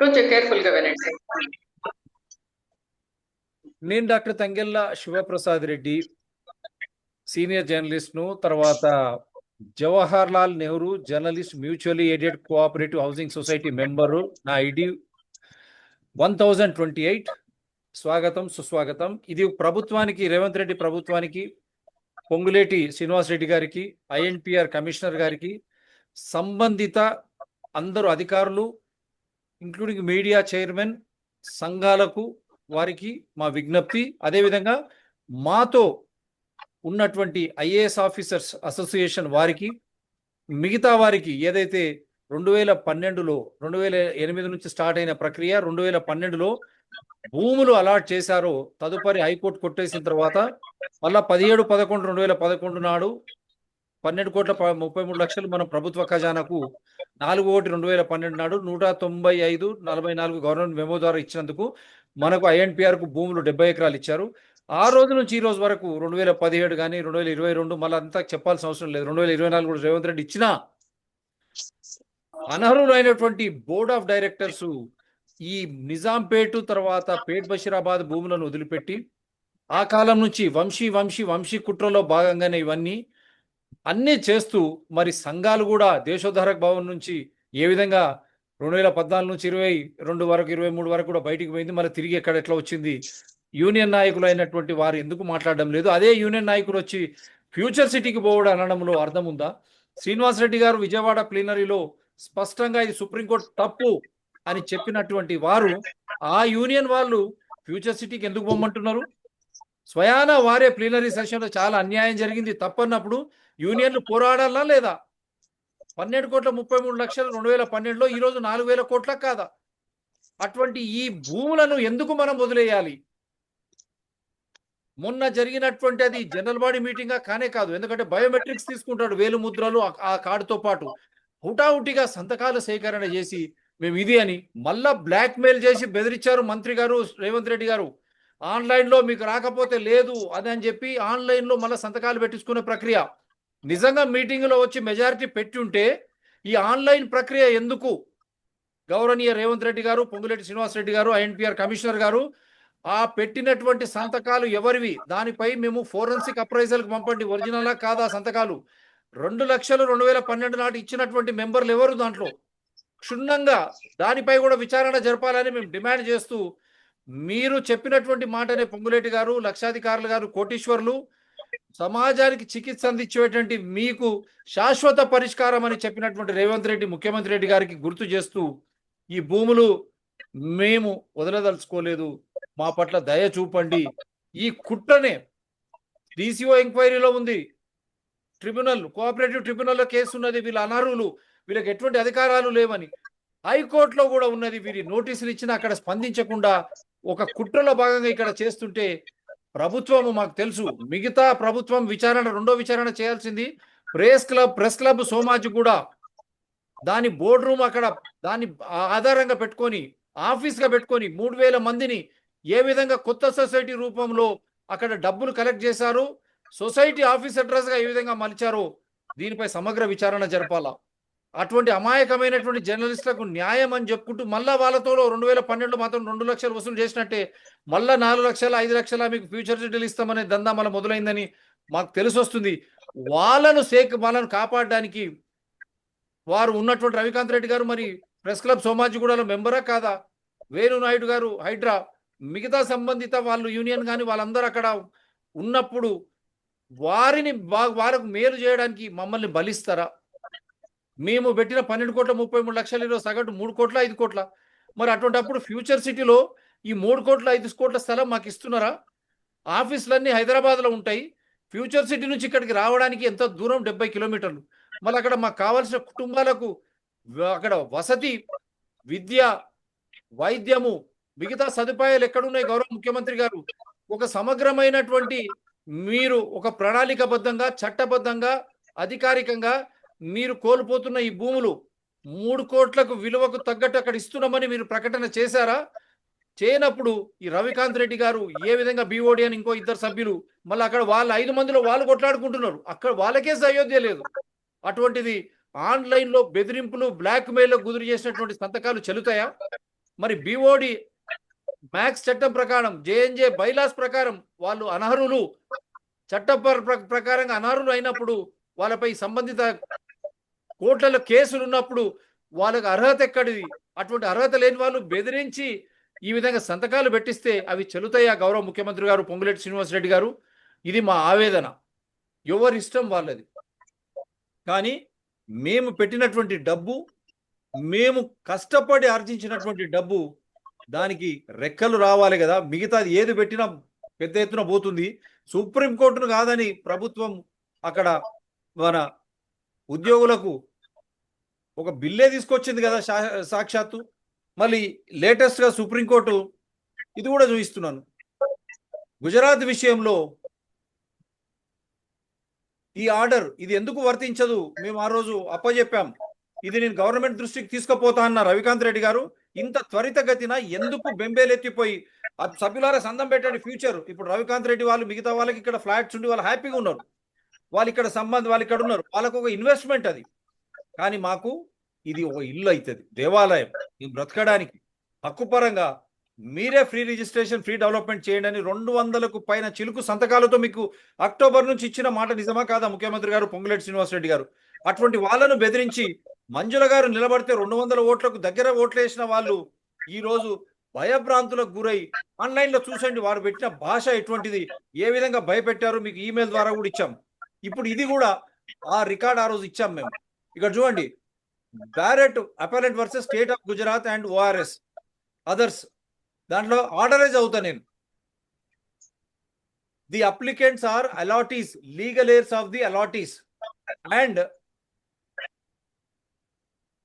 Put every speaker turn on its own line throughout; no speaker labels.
కొంచెం కేర్ఫుల్ గా వినండి సార్.
నేను డాక్టర్ తంగెళ్ళ శివప్రసాద్ రెడ్డి, సీనియర్ జర్నలిస్ట్ను. తర్వాత Jawahar Lal Nehru journalist mutually aided cooperative housing society member. నా ఐడి 1028. స్వాగతం సుస్వాగతం. ఇది ప్రభుత్వానికి, రేవంత్ రెడ్డి ప్రభుత్వానికి, పొంగులేటి శ్రీనివాస్ రెడ్డి గారికి, ఐఎన్పిఆర్ కమిషనర్ గారికి, సంబంధిత అందరూ అధికారులు ఇంక్లూడింగ్ మీడియా చైర్మన్, సంఘాలకు, వారికి మా విజ్ఞప్తి. అదేవిధంగా మాతో ఉన్నటువంటి ఐఏఎస్ ఆఫీసర్స్ అసోసియేషన్ వారికి, మిగతా వారికి ఏదైతే 2012లో 2008 నుంచి స్టార్ట్ అయిన ప్రక్రియ 2012లో భూములు అలాట్ చేశారో, తదుపరి హైకోర్టు కొట్టేసిన తర్వాత మళ్ళా 17/11/2011 నాడు 12,33,00,000 మనం ప్రభుత్వ ఖజానాకు 4/1/2012 నాడు 195/44 గవర్నమెంట్ మెమో ద్వారా ఇచ్చినందుకు మనకు ఐఎన్పిఆర్ కు భూములు 70 ఎకరాలు ఇచ్చారు. ఆ రోజు నుంచి ఈ రోజు వరకు 2017 కానీ 2022 మళ్ళీ అంతా చెప్పాల్సిన అవసరం లేదు, 2024 కూడా రేవంత్ రెడ్డి ఇచ్చిన అనర్హులైనటువంటి బోర్డ్ ఆఫ్ డైరెక్టర్స్ ఈ నిజాంపేట తర్వాత పేట్ బషీరాబాద్ భూములను వదిలిపెట్టి ఆ కాలం నుంచి వంశీ కుట్రలో భాగంగానే ఇవన్నీ అన్నీ చేస్తూ మరి సంఘాలు కూడా దేశోద్ధారక భవన్ నుంచి ఏ విధంగా 2014 నుంచి 22 వరకు 23 వరకు కూడా బయటికి పోయింది, మరి తిరిగి ఎట్లా వచ్చింది? యూనియన్ నాయకులు అయినటువంటి వారు ఎందుకు మాట్లాడడం లేదు? అదే యూనియన్ నాయకులు వచ్చి ఫ్యూచర్ సిటీకి పోవడం అనడంలో అర్థం ఉందా? శ్రీనివాస్ రెడ్డి గారు విజయవాడ ప్లీనరీలో స్పష్టంగా ఇది సుప్రీంకోర్టు తప్పు అని చెప్పినటువంటి వారు ఆ యూనియన్ వాళ్ళు ఫ్యూచర్ సిటీకి ఎందుకు పోమంటున్నారు? స్వయాన వారే ప్లీనరీ సెషన్లో చాలా అన్యాయం జరిగింది తప్పన్నప్పుడు యూనియన్లు పోరాడాలా లేదా? 12,33,00,000 2012లో, ఈరోజు 4,000 కోట్ల కాదా? అటువంటి ఈ భూములను ఎందుకు మనం వదిలేయాలి? మొన్న జరిగినటువంటి అది జనరల్ బాడీ మీటింగ్ కానే కాదు, ఎందుకంటే బయోమెట్రిక్స్ తీసుకుంటాడు, వేలు ముద్రలు ఆ కార్డుతో పాటు హుటాహుటిగా సంతకాల సేకరణ చేసి మేము ఇది అని మళ్ళా బ్లాక్ మెయిల్ చేసి బెదిరించారు మంత్రి గారు రేవంత్ రెడ్డి గారు. ఆన్లైన్లో మీకు రాకపోతే లేదు అది అని చెప్పి ఆన్లైన్లో మళ్ళీ సంతకాలు పెట్టించుకునే ప్రక్రియ. నిజంగా మీటింగ్లో వచ్చి మెజారిటీ పెట్టి ఉంటే ఈ ఆన్లైన్ ప్రక్రియ ఎందుకు? గౌరవనీయ రేవంత్ రెడ్డి గారు, పొంగులేటి శ్రీనివాస్ రెడ్డి గారు, ఐఎన్పిఆర్ కమిషనర్ గారు ఆ పెట్టినటువంటి సంతకాలు ఎవరివి? దానిపై మేము ఫోరెన్సిక్ అప్రైజల్కి పంపండి, ఒరిజినలా కాదా సంతకాలు? 2,00,000 2012 నాటి ఇచ్చినటువంటి మెంబర్లు ఎవరు? దాంట్లో క్షుణ్ణంగా దానిపై కూడా విచారణ జరపాలని మేము డిమాండ్ చేస్తూ, మీరు చెప్పినటువంటి మాటనే పొంగులేటి గారు, లక్షాధికారులు గారు, కోటీశ్వర్లు సమాజానికి చికిత్స అందించేటువంటి మీకు శాశ్వత పరిష్కారం అని చెప్పినటువంటి రేవంత్ రెడ్డి ముఖ్యమంత్రి రెడ్డి గారికి గుర్తు చేస్తూ, ఈ భూములు మేము వదలదలుచుకోలేదు, మా పట్ల దయ చూపండి. ఈ కుట్రనే డిసిఓ ఎంక్వైరీలో ఉంది, ట్రిబ్యునల్ కోఆపరేటివ్ ట్రిబ్యునల్లో కేసు ఉన్నది, వీళ్ళ అనర్హులు, వీళ్ళకి ఎటువంటి అధికారాలు లేవని హైకోర్టులో కూడా ఉన్నది. వీరి నోటీసులు ఇచ్చినా అక్కడ స్పందించకుండా ఒక కుట్రలో భాగంగా ఇక్కడ చేస్తుంటే ప్రభుత్వము మాకు తెలుసు, మిగతా ప్రభుత్వం విచారణ, రెండో విచారణ చేయాల్సింది ప్రెస్ క్లబ్ సోమాజి కూడా దాని బోర్డు రూమ్ అక్కడ దాన్ని ఆధారంగా పెట్టుకొని ఆఫీస్గా పెట్టుకొని 3,000 మందిని ఏ విధంగా కొత్త సొసైటీ రూపంలో అక్కడ డబ్బులు కలెక్ట్ చేశారు, సొసైటీ ఆఫీస్ అడ్రస్గా ఏ విధంగా మలిచారో దీనిపై సమగ్ర విచారణ జరపాలా. అటువంటి అమాయకమైనటువంటి జర్నలిస్టులకు న్యాయం అని చెప్పుకుంటూ మళ్ళా వాళ్ళతో 2012లో మాత్రం 2 లక్షలు వసూలు చేసినట్టే మళ్ళా 4 లక్షల 5 లక్షల మీకు ఫ్యూచర్ సిటీలు ఇస్తామనే దందా మళ్ళీ మొదలైందని మాకు తెలిసి వస్తుంది. వాళ్ళను కాపాడడానికి వారు ఉన్నటువంటి రవికాంత్ రెడ్డి గారు మరి ప్రెస్ క్లబ్ సోమాజిగూడలో మెంబరా కాదా? వేణు నాయుడు గారు హైడ్రా, మిగతా సంబంధిత వాళ్ళు యూనియన్ కానీ వాళ్ళందరూ అక్కడ ఉన్నప్పుడు వారికి మేలు చేయడానికి మమ్మల్ని బలిస్తారా? మేము పెట్టిన 12,33,00,000 సగటు 3 కోట్ల 5 కోట్ల. మరి అటువంటిప్పుడు ఫ్యూచర్ సిటీలో ఈ 3 కోట్ల 5 కోట్ల స్థలం మాకు ఇస్తున్నారా? ఆఫీసులన్నీ హైదరాబాద్లో ఉంటాయి, ఫ్యూచర్ సిటీ నుంచి ఇక్కడికి రావడానికి ఎంత దూరం? 70 కిలోమీటర్లు. మళ్ళీ అక్కడ మాకు కావాల్సిన కుటుంబాలకు అక్కడ వసతి, విద్య, వైద్యము, మిగతా సదుపాయాలు ఎక్కడున్నాయి? గౌరవ ముఖ్యమంత్రి గారు ఒక సమగ్రమైనటువంటి మీరు ఒక ప్రణాళికబద్ధంగా, చట్టబద్ధంగా, అధికారికంగా మీరు కోల్పోతున్న ఈ భూములు 3 కోట్లకు విలువకు తగ్గట్టు అక్కడ ఇస్తున్నామని మీరు ప్రకటన చేశారా? చేయనప్పుడు ఈ రవికాంత్ రెడ్డి గారు ఏ విధంగా బీఓడి అని ఇంకో 2 సభ్యులు మళ్ళీ అక్కడ వాళ్ళ 5 మందిలో వాళ్ళు కొట్లాడుకుంటున్నారు, అక్కడ వాళ్ళకే అయోధ్య లేదు. అటువంటిది ఆన్లైన్లో బెదిరింపులు, బ్లాక్ మెయిల్లో గురి చేసినటువంటి సంతకాలు చెల్లుతాయా? మరి బిఓడి మ్యాక్స్ చట్టం ప్రకారం జేఎన్జే బైలాస్ ప్రకారం వాళ్ళు అనర్హులు, చట్ట ప్రకారంగా అనర్హులు అయినప్పుడు వాళ్ళపై సంబంధిత కోర్టులలో కేసులు ఉన్నప్పుడు వాళ్ళకి అర్హత ఎక్కడిది? అటువంటి అర్హత లేని వాళ్ళు బెదిరించి ఈ విధంగా సంతకాలు పెట్టిస్తే అవి చెల్లుతాయా? గౌరవ ముఖ్యమంత్రి గారు పొంగులేటి శ్రీనివాసరెడ్డి గారు, ఇది మా ఆవేదన. ఎవరి ఇష్టం వాళ్ళది. కానీ మేము పెట్టినటువంటి డబ్బు, మేము కష్టపడి ఆర్జించినటువంటి డబ్బు, దానికి రెక్కలు రావాలి కదా. మిగతాది ఏది పెట్టినా పెద్ద ఎత్తున పోతుంది. సుప్రీంకోర్టును కాదని ప్రభుత్వం అక్కడ మన ఉద్యోగులకు ఒక బిల్లే తీసుకొచ్చింది కదా సాక్షాత్తు. మళ్ళీ లేటెస్ట్గా సుప్రీంకోర్టు ఇది కూడా చూపిస్తున్నాను. గుజరాత్ విషయంలో ఈ ఆర్డర్ ఇది ఎందుకు వర్తించదు? మేము ఆ రోజు అప్పచెప్పాం. ఇది నేను గవర్నమెంట్ దృష్టికి తీసుకుపోతా అన్న రవికాంత్ రెడ్డి గారు ఇంత త్వరితగతిన ఎందుకు బెంబేలెత్తిపోయి సభ్యులారా సందం పెట్టండి ఫ్యూచర్. ఇప్పుడు రవికాంత్ రెడ్డి వాళ్ళు మిగతా వాళ్ళకి ఇక్కడ ఫ్లాట్స్ ఉండి వాళ్ళు హ్యాపీగా ఉన్నారు. వాళ్ళు ఇక్కడ వాళ్ళు ఇక్కడ ఉన్నారు. వాళ్ళకు ఒక ఇన్వెస్ట్మెంట్ అది. కానీ మాకు ఇది ఒక ఇల్లు అవుతుంది, దేవాలయం. ఇది బ్రతకడానికి హక్కుపరంగా మీరే ఫ్రీ రిజిస్ట్రేషన్, ఫ్రీ డెవలప్మెంట్ చేయండి అని 200కు పైన చిలుకు సంతకాలతో మీకు అక్టోబర్ నుంచి ఇచ్చిన మాట నిజమా కాదా ముఖ్యమంత్రి గారు పొంగులేటి శ్రీనివాసరెడ్డి గారు? అటువంటి వాళ్ళను బెదిరించి మంజుల గారు నిలబడితే 200 ఓట్లకు దగ్గర ఓట్లు వేసిన వాళ్ళు ఈ రోజు భయభ్రాంతులకు గురై ఆన్లైన్లో చూసండి వారు పెట్టిన భాష ఎటువంటిది, ఏ విధంగా భయపెట్టారు మీకు ఈమెయిల్ ద్వారా కూడా ఇచ్చాం. ఇప్పుడు ఇది కూడా ఆ రికార్డ్ ఆ రోజు ఇచ్చాం మేము. ఇక్కడ చూడండి, Barrett appellant versus state of Gujarat and ORS others, దాంట్లో ఆర్డరైజ్ అవుతా నేను. The applicants are allottees, legal heirs of the allottees, and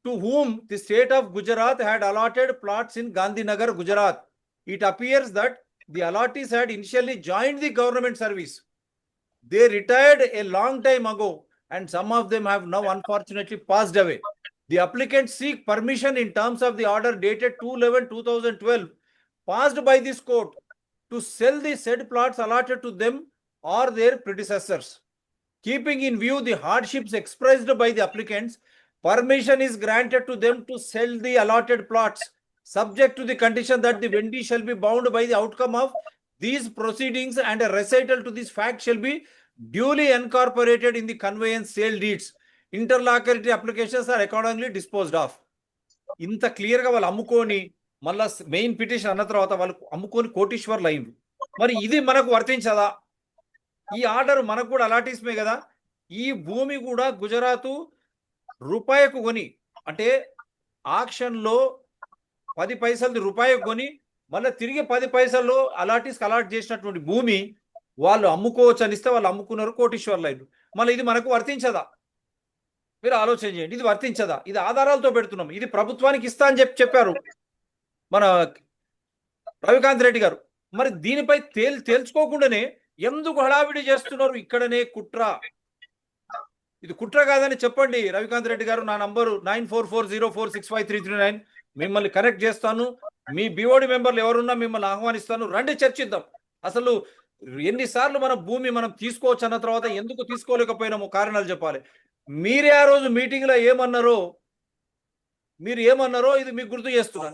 to whom the state of Gujarat had allotted plots in Gandhinagar, Gujarat. It appears that the allottees had initially joined the government service. They retired a long time ago and some of them have now unfortunately passed away. The applicants seek permission in terms of the order dated 2/11/2012 passed by this court to sell the said plots allotted to them or their predecessors. Keeping in view the hardships expressed by the applicants, permission is granted to them to sell the allotted plots, subject to the condition that the vendee shall be bound by the outcome of these proceedings and a recital to this fact shall be duly incorporated in the conveyance sale deeds. Interlocutory applications are accordingly disposed of. ఇంత క్లియర్గా వాళ్ళు అమ్ముకొని మళ్ళా main petition అన్న తర్వాత వాళ్ళు అమ్ముకొని కోటీశ్వర్లు అయింది. మరి ఇది మనకు వర్తించదా? ఈ ఆర్డర్ మనకు కూడా అలాటీస్మే కదా. ఈ భూమి కూడా గుజరాత్ రూపాయకు కొని, అంటే ఆక్షన్లో 10 పైసలది రూపాయకు కొని మళ్ళీ తిరిగి 10 పైసల్లో అలాటీస్కి అలాట్ చేసినటువంటి భూమి వాళ్ళు అమ్ముకోవచ్చు అనిస్తే వాళ్ళు అమ్ముకున్నారు, కోటీశ్వర్లు అయ్యారు. మళ్ళీ ఇది మనకు వర్తించదా? మీరు ఆలోచన చేయండి. ఇది వర్తించదా? ఇది ఆధారాలతో పెడుతున్నాం. ఇది ప్రభుత్వానికి ఇస్తా అని చెప్పారు మన రవికాంత్ రెడ్డి గారు. మరి దీనిపై తేల్చుకోకుండానే ఎందుకు హడావిడి చేస్తున్నారు? ఇక్కడనే కుట్ర. ఇది కుట్ర కాదని చెప్పండి రవికాంత్ రెడ్డి గారు. నా నంబరు 9440465339. మిమ్మల్ని కనెక్ట్ చేస్తాను. మీ బిఓడి మెంబర్లు ఎవరున్నా మిమ్మల్ని ఆహ్వానిస్తాను. రండి చర్చిద్దాం. అసలు ఎన్నిసార్లు మన భూమి మనం తీసుకోవచ్చు అన్న తర్వాత ఎందుకు తీసుకోలేకపోయినామో కారణాలు చెప్పాలి. మీరే ఆ రోజు మీటింగ్ లో ఏమన్నారో ఇది మీకు గుర్తు చేస్తున్నాను.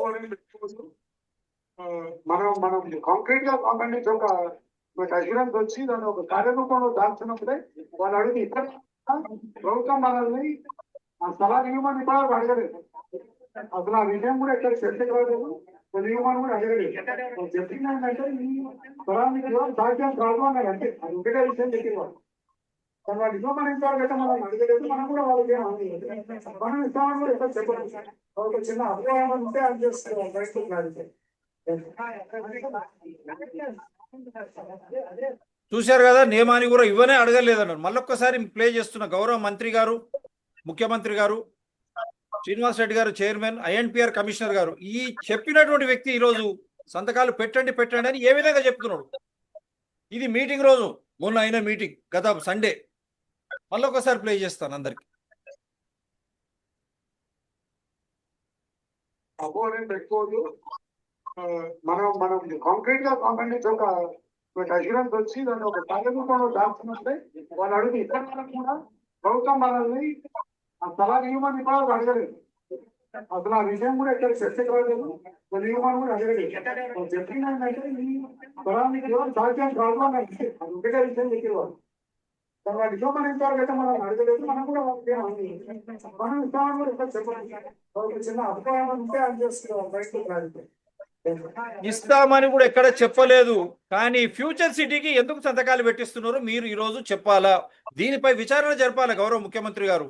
మనం కాంక్రీట్ గా కాంక్రీట్ ఒక అష్యూరెన్స్ వచ్చి దాన్ని ఒక కార్యరూపంలో దాల్చినప్పుడే వాళ్ళు అడిగి ఇక్కడ ప్రభుత్వం మనల్ని ఆ స్థలాన్ని ఇవ్వమని కూడా అడగలేదు. అసలు ఆ విషయం కూడా ఎక్కడ చర్చకు రాలేదు, ఇవ్వమని కూడా అడగలేదు. చెప్పింది ఏంటంటే ఈ స్థలానికి సాధ్యం కాదు అన్నారు. అంటే అది ఒకటే విషయం చెప్పేవాళ్ళు. కానీ వాళ్ళు ఇవ్వమని ఇంతవరకు మనం అడగలేదు. మనం కూడా వాళ్ళకి మనం ఇస్తామని కూడా ఎక్కడ చెప్పలేదు. ఒక చిన్న అభిప్రాయం ఉంటే అది చేస్తారు బయటకు.
చూశారు కదా, నియమాన్ని కూడా ఇవ్వనే అడగలేదన్నారు. మళ్ళొక్కసారి ప్లే చేస్తున్న గౌరవ మంత్రి గారు, ముఖ్యమంత్రి గారు, శ్రీనివాస్ రెడ్డి గారు చైర్మన్, ఐఎన్పిఆర్ కమిషనర్ గారు, ఈ చెప్పినటువంటి వ్యక్తి ఈరోజు సంతకాలు పెట్టండి అని ఏ విధంగా చెప్తున్నాడు? ఇది మీటింగ్ రోజు, మొన్న అయిన మీటింగ్, గత సండే. మళ్ళొక్కసారి ప్లే చేస్తాను అందరికి.
పెట్టుకోదు. మనం కాంక్రీట్ గా కాంక్రీట్ ఒక అష్యూరెన్స్ వచ్చి దాన్ని ఒక కార్యరూపంలో దాల్చినప్పుడే వాళ్ళు అడిగి ఇక్కడ కూడా ప్రభుత్వం మనల్ని ఆ స్థలాన్ని ఇవ్వమని కూడా అడగలేదు. అసలు ఆ విషయం కూడా ఎక్కడ చర్చకు రాలేదు, నియమాలు కూడా అడగలేదు. చెప్పిందంటే ఈ పొలానికి సాధ్యం కాదు అని అంటే అది ఒకటే విషయం చెప్పేవారు. తర్వాత విషయం ఇంతవరకు అయితే మనం అడగలేదు, మనం కూడా మనం ఇస్తామని కూడా ఇక్కడ చెప్పలేదు. చిన్న అభిప్రాయం ఉంటే అది చేస్తున్నాం బయటకు రాలేదు.
ఇస్తామని కూడా ఎక్కడ చెప్పలేదు. కానీ ఫ్యూచర్ సిటీకి ఎందుకు సంతకాలు పెట్టిస్తున్నారు మీరు ఈ రోజు చెప్పాలా? దీనిపై విచారణ జరపాలా గౌరవ ముఖ్యమంత్రి గారు,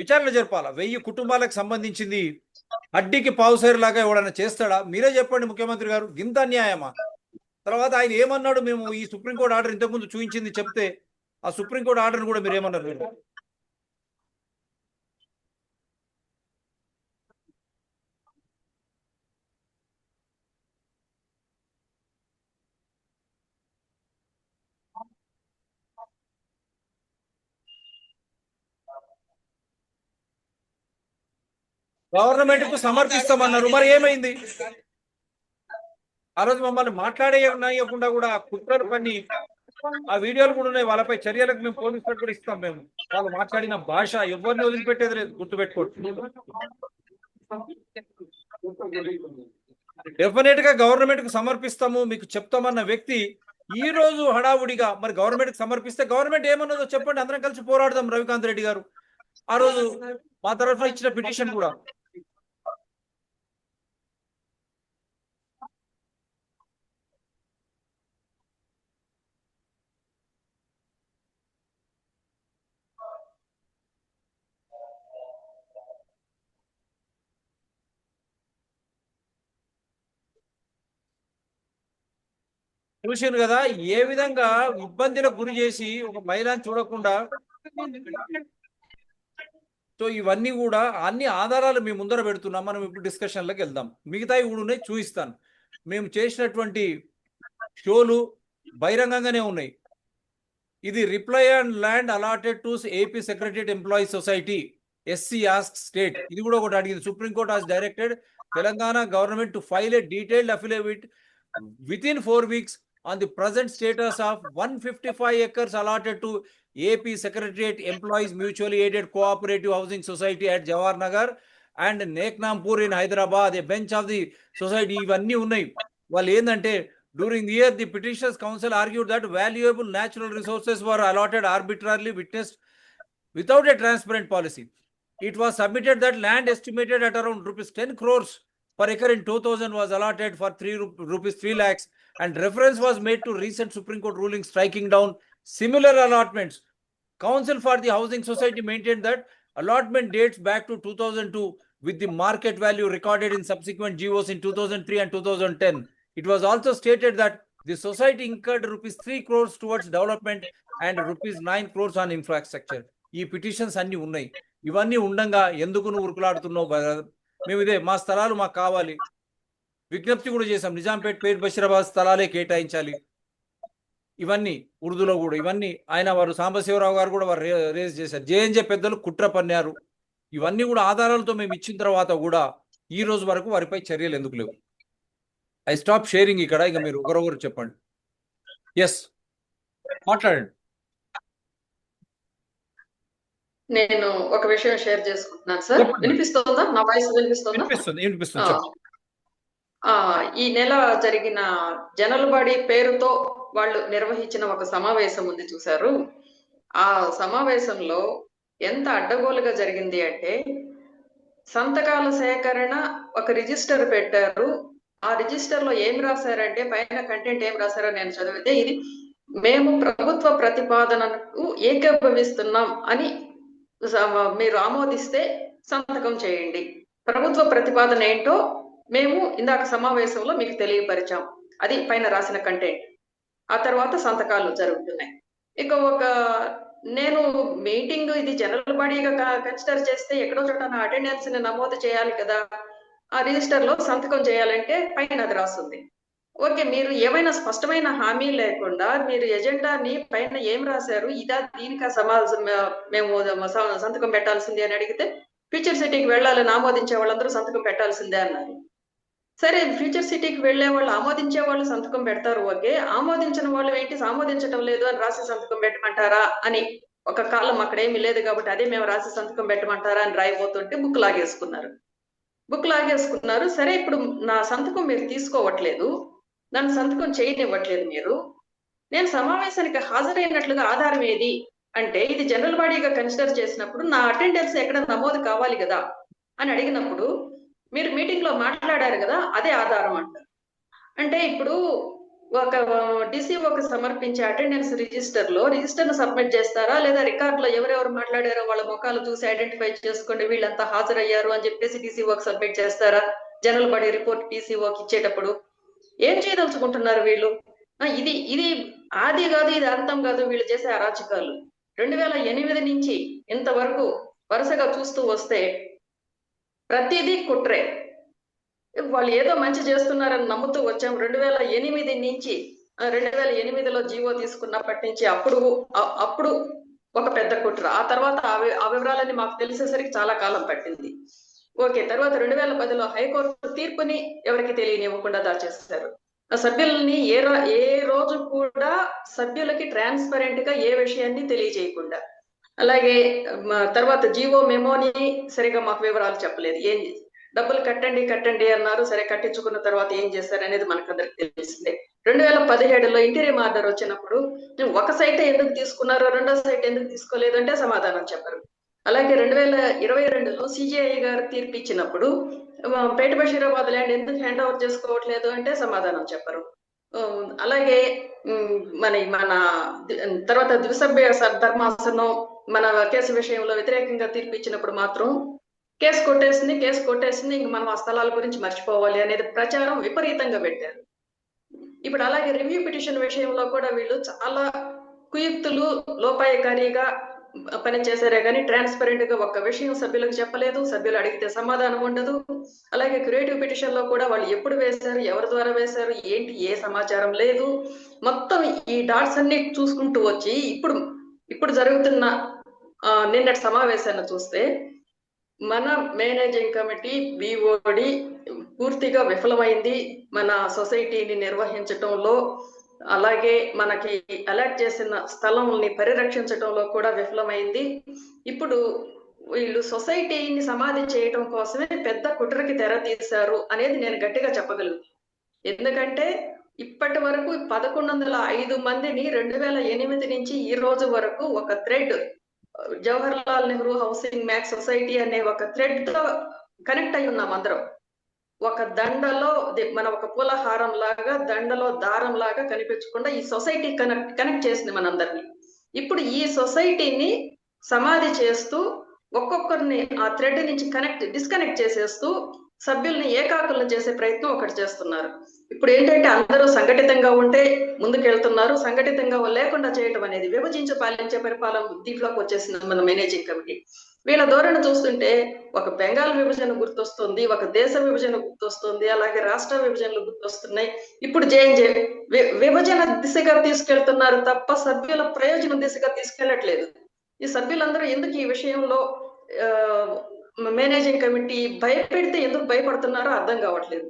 విచారణ జరపాలా. 1000 కుటుంబాలకు సంబంధించింది అడ్డికి పావుసేరు లాగా ఎవడన్నా చేస్తాడా? మీరే చెప్పండి ముఖ్యమంత్రి గారు, ఇంత అన్యాయమా? తర్వాత ఆయన ఏమన్నాడు, మేము ఈ సుప్రీంకోర్టు ఆర్డర్ ఇంతకుముందు చూపించింది చెప్తే ఆ సుప్రీంకోర్టు ఆర్డర్ కూడా మీరు ఏమన్నారు? మీరు గవర్నమెంట్ కు సమర్పిస్తామన్నారు, మరి ఏమైంది? ఆ రోజు మమ్మల్ని మాట్లాడేయకుండా కూడా కుట్రలు పని ఆ వీడియోలు కూడా ఉన్నాయి, వాళ్ళపై చర్యలకు మేము పోలీసులకు కూడా ఇస్తాం. మేము వాళ్ళు మాట్లాడిన భాష ఎవరిని వదిలిపెట్టేది లేదు, గుర్తుపెట్టుకోండి. డెఫినెట్ గా గవర్నమెంట్ కు సమర్పిస్తాము మీకు చెప్తామన్న వ్యక్తి ఈ రోజు హడావుడిగా మరి గవర్నమెంట్ కి సమర్పిస్తే గవర్నమెంట్ ఏమన్నదో చెప్పండి, అందరం కలిసి పోరాడదాం. రవికాంత్ రెడ్డి గారు ఆ రోజు మా తరఫున ఇచ్చిన పిటిషన్ కూడా చూసారు కదా, ఏ విధంగా ఇబ్బందులకు గురి చేసి ఒక మహిళను చూడకుండా. సో ఇవన్నీ కూడా అన్ని ఆధారాలు మేము ముందర పెడుతున్నాం. మనం ఇప్పుడు డిస్కషన్లోకి వెళ్దాం. మిగతావి కూడా ఉన్నాయి, చూపిస్తాను. మేము చేసినటువంటి షోలు బహిరంగంగానే ఉన్నాయి. ఇది reply and land allotted to AP secretariat employee society SC ask state. ఇది కూడా ఒకటి అడిగింది. Supreme court has directed Telangana government to file A detailed affidavit within 4 weeks on the present status of 155 acres allotted to AP Secretariat Employees Mutually Aided Cooperative Housing Society at Jawahar Nagar and Neknampur in Hyderabad. A bench of the society ఇవన్నీ ఉన్నాయి. వాళ్ళు ఏంటంటే during the year the petitioners council argued that valuable natural resources were allotted arbitrarily, witnessed without a transparent policy. It was submitted that land estimated at around rupees 10 crores per acre in 2000 was allotted for rupees 3 lakhs, and reference was made to recent Supreme Court ruling striking down similar allotments. Council for the Housing Society maintained that allotment dates back to 2002 with the market value recorded in subsequent GOs in 2003 and 2010. It was also stated that the society incurred rupees 3 crores towards development and rupees 9 crores on infrastructure. ఈ petitions అన్ని ఉన్నాయి. ఇవన్నీ ఉండంగా ఎందుకు నువ్వు ఉరుకులాడుతున్నావు? మేము ఇదే మా స్థలాలు మాకు కావాలి, విజ్ఞప్తి కూడా చేశాం. నిజాంపేట్, పేట్ బషీరాబాద్ స్థలాలే కేటాయించాలి. ఇవన్నీ ఉర్దూలో కూడా ఇవన్నీ ఆయన వారు సాంబశివరావు గారు కూడా వారు రేజ్ చేశారు. జేఎన్జే పెద్దలు కుట్ర పన్నారు. ఇవన్నీ కూడా ఆధారాలతో మేము ఇచ్చిన తర్వాత కూడా ఈ రోజు వరకు వారిపై చర్యలు ఎందుకు లేవు? ఐ స్టాప్ షేరింగ్ ఇక్కడ. ఇక మీరు ఒకరొకరు చెప్పండి. ఎస్, మాట్లాడండి.
నేను ఒక విషయం షేర్ చేసుకుంటున్నాను సార్. వినిపిస్తుందా? నా వాయిస్ వినిపిస్తుందా?
వినిపిస్తుంది.
ఈ నెల జరిగిన జనలబడి పేరుతో వాళ్ళు నిర్వహించిన ఒక సమావేశం ఉంది, చూశారు. ఆ సమావేశంలో ఎంత అడ్డగోలుగా జరిగింది అంటే, సంతకాల సేకరణ ఒక రిజిస్టర్ పెట్టారు. ఆ రిజిస్టర్ లో ఏం రాశారంటే, పైన కంటెంట్ ఏం రాశారో నేను చదివితే, ఇది మేము ప్రభుత్వ ప్రతిపాదనకు ఏకీభవిస్తున్నాం అని మీరు ఆమోదిస్తే సంతకం చేయండి. ప్రభుత్వ ప్రతిపాదన ఏంటో మేము ఇందాక సమావేశంలో మీకు తెలియపరిచాం. అది పైన రాసిన కంటెంట్. ఆ తర్వాత సంతకాలు జరుగుతున్నాయి. ఇక నేను మీటింగ్ ఇది జనరల్ బాడీగా కన్సిడర్ చేస్తే ఎక్కడో చోట నా అటెండెన్స్ ని నమోదు చేయాలి కదా. ఆ రిజిస్టర్ లో సంతకం చేయాలంటే పైన అది రాస్తుంది. ఓకే, మీరు ఏమైనా స్పష్టమైన హామీ లేకుండా మీరు ఎజెండాని పైన ఏం రాశారు, ఇదా దీనికి మేము సంతకం పెట్టాల్సింది అని అడిగితే, ఫ్యూచర్ సిటీకి వెళ్ళాలని ఆమోదించే వాళ్ళందరూ సంతకం పెట్టాల్సిందే అన్నారు. సరే, ఫ్యూచర్ సిటీకి వెళ్లే వాళ్ళు ఆమోదించే వాళ్ళు సంతకం పెడతారు. ఓకే, ఆమోదించిన వాళ్ళు ఏంటి ఆమోదించడం లేదు అని రాసి సంతకం పెట్టమంటారా అని ఒక కాలం అక్కడ ఏమీ లేదు కాబట్టి అదే మేము రాసి సంతకం పెట్టమంటారా అని రాయిపోతుంటే బుక్ లాగేసుకున్నారు. బుక్ లాగేసుకున్నారు. సరే ఇప్పుడు నా సంతకం మీరు తీసుకోవట్లేదు, నన్ను సంతకం చేయనివ్వట్లేదు మీరు, నేను సమావేశానికి హాజరైనట్లుగా ఆధారం ఏది అంటే, ఇది జనరల్ బాడీగా కన్సిడర్ చేసినప్పుడు నా అటెండెన్స్ ఎక్కడ నమోదు కావాలి కదా అని అడిగినప్పుడు, మీరు మీటింగ్ లో మాట్లాడారు కదా అదే ఆధారం అంటారు. అంటే ఇప్పుడు ఒక డిసిఓకి సమర్పించే అటెండెన్స్ రిజిస్టర్ ను సబ్మిట్ చేస్తారా, లేదా రికార్డ్ లో ఎవరెవరు మాట్లాడారో వాళ్ళ ముఖాలు చూసి ఐడెంటిఫై చేసుకోండి వీళ్ళంతా హాజరయ్యారు అని చెప్పేసి డిసిఓకి సబ్మిట్ చేస్తారా? జనరల్ బాడీ రిపోర్ట్ డిసిఓకి ఇచ్చేటప్పుడు ఏం చేయదలుచుకుంటున్నారు వీళ్ళు? ఇది ఇది ఆది కాదు, ఇది అంతం కాదు వీళ్ళు చేసే అరాచకాలు. 2008 నుంచి ఇంతవరకు వరుసగా చూస్తూ వస్తే ప్రతిదీ కుట్రే. వాళ్ళు ఏదో మంచి చేస్తున్నారని నమ్ముతూ వచ్చాం. 2008 నుంచి 2008లో జీవో తీసుకున్నప్పటి నుంచి అప్పుడు ఒక పెద్ద కుట్ర. ఆ తర్వాత ఆ వివరాలన్నీ మాకు తెలిసేసరికి చాలా కాలం పట్టింది. ఓకే, తర్వాత 2010లో హైకోర్టు తీర్పుని ఎవరికి తెలియనివ్వకుండా దాచేస్తారు. సభ్యుల్ని ఏ రోజు కూడా సభ్యులకి ట్రాన్స్పరెంట్ గా ఏ విషయాన్ని తెలియజేయకుండా, అలాగే తర్వాత జీవో మెమోని సరిగా మాకు వివరాలు చెప్పలేదు. ఏం డబ్బులు కట్టండి అన్నారు, సరే కట్టించుకున్న తర్వాత ఏం చేశారు అనేది మనకందరికి తెలిసిందే. 2017లో ఇంటీరియం ఆర్డర్ వచ్చినప్పుడు ఒక సైట్ ఎందుకు తీసుకున్నారో రెండో సైట్ ఎందుకు తీసుకోలేదు అంటే సమాధానం చెప్పరు. అలాగే 2022లో సిజిఐ గారు తీర్పు ఇచ్చినప్పుడు పేట బషీరాబాద్ ల్యాండ్ ఎందుకు హ్యాండ్ ఓవర్ చేసుకోవట్లేదు అంటే సమాధానం చెప్పరు. అలాగే మన తర్వాత ద్విసభ్య ధర్మాసనం మన కేసు విషయంలో వ్యతిరేకంగా తీర్పు ఇచ్చినప్పుడు మాత్రం కేసు కొట్టేసింది ఇంక మనం ఆ స్థలాల గురించి మర్చిపోవాలి అనేది ప్రచారం విపరీతంగా పెట్టారు. ఇప్పుడు అలాగే రివ్యూ పిటిషన్ విషయంలో కూడా వీళ్ళు చాలా కుయుక్తులు లోపాయకారిగా పనిచేశారే కానీ ట్రాన్స్పరెంట్ గా ఒక్క విషయం సభ్యులకు చెప్పలేదు, సభ్యులు అడిగితే సమాధానం ఉండదు. అలాగే క్రియేటివ్ పిటిషన్ లో కూడా వాళ్ళు ఎప్పుడు వేశారు, ఎవరి ద్వారా వేశారు, ఏంటి ఏ సమాచారం లేదు. మొత్తం ఈ డాట్స్ అన్ని చూసుకుంటూ వచ్చి ఇప్పుడు జరుగుతున్న నిన్నటి సమావేశాన్ని చూస్తే మన మేనేజింగ్ కమిటీ బిఓడి పూర్తిగా విఫలమైంది మన సొసైటీని నిర్వహించటంలో, అలాగే మనకి అలాట్ చేసిన స్థలంని పరిరక్షించటంలో కూడా విఫలమైంది. ఇప్పుడు వీళ్ళు సొసైటీని సమాధి చేయటం కోసమే పెద్ద కుట్రకి తెర తీశారు అనేది నేను గట్టిగా చెప్పగలుగుతాను. ఎందుకంటే ఇప్పటి వరకు 1105 మందిని 2008 నుంచి ఈ రోజు వరకు ఒక thread Jawahar Lal Nehru housing max society అనే ఒక థ్రెడ్ తో కనెక్ట్ అయి ఉన్నాం అందరం. ఒక దండలో మన ఒక పూలహారం లాగా దండలో దారం లాగా కనిపించకుండా ఈ సొసైటీ కనెక్ట్ చేసింది మనందరినీ. ఇప్పుడు ఈ సొసైటీని సమాధి చేస్తూ ఒక్కొక్కరిని ఆ థ్రెడ్ నుంచి డిస్కనెక్ట్ చేసేస్తూ సభ్యుల్ని ఏకాకులను చేసే ప్రయత్నం ఒకటి చేస్తున్నారు. ఇప్పుడు ఏంటంటే అందరూ సంఘటితంగా ఉంటే ముందుకెళ్తున్నారు, సంఘటితంగా లేకుండా చేయటం అనేది విభజించి పాలించే పరిపాలన దీంట్లోకి వచ్చేసింది మన మేనేజింగ్ కమిటీ. వీళ్ళ ధోరణి చూస్తుంటే ఒక బెంగాల్ విభజన గుర్తొస్తుంది, ఒక దేశ విభజన గుర్తొస్తుంది, అలాగే రాష్ట్ర విభజనలు గుర్తొస్తున్నాయి. ఇప్పుడు జేఎన్జే విభజన దిశగా తీసుకెళ్తున్నారు తప్ప సభ్యుల ప్రయోజనం దిశగా తీసుకెళ్లట్లేదు. ఈ సభ్యులందరూ ఎందుకు ఈ విషయంలో మేనేజింగ్ కమిటీ భయపెడితే ఎందుకు భయపడుతున్నారో అర్థం కావట్లేదు.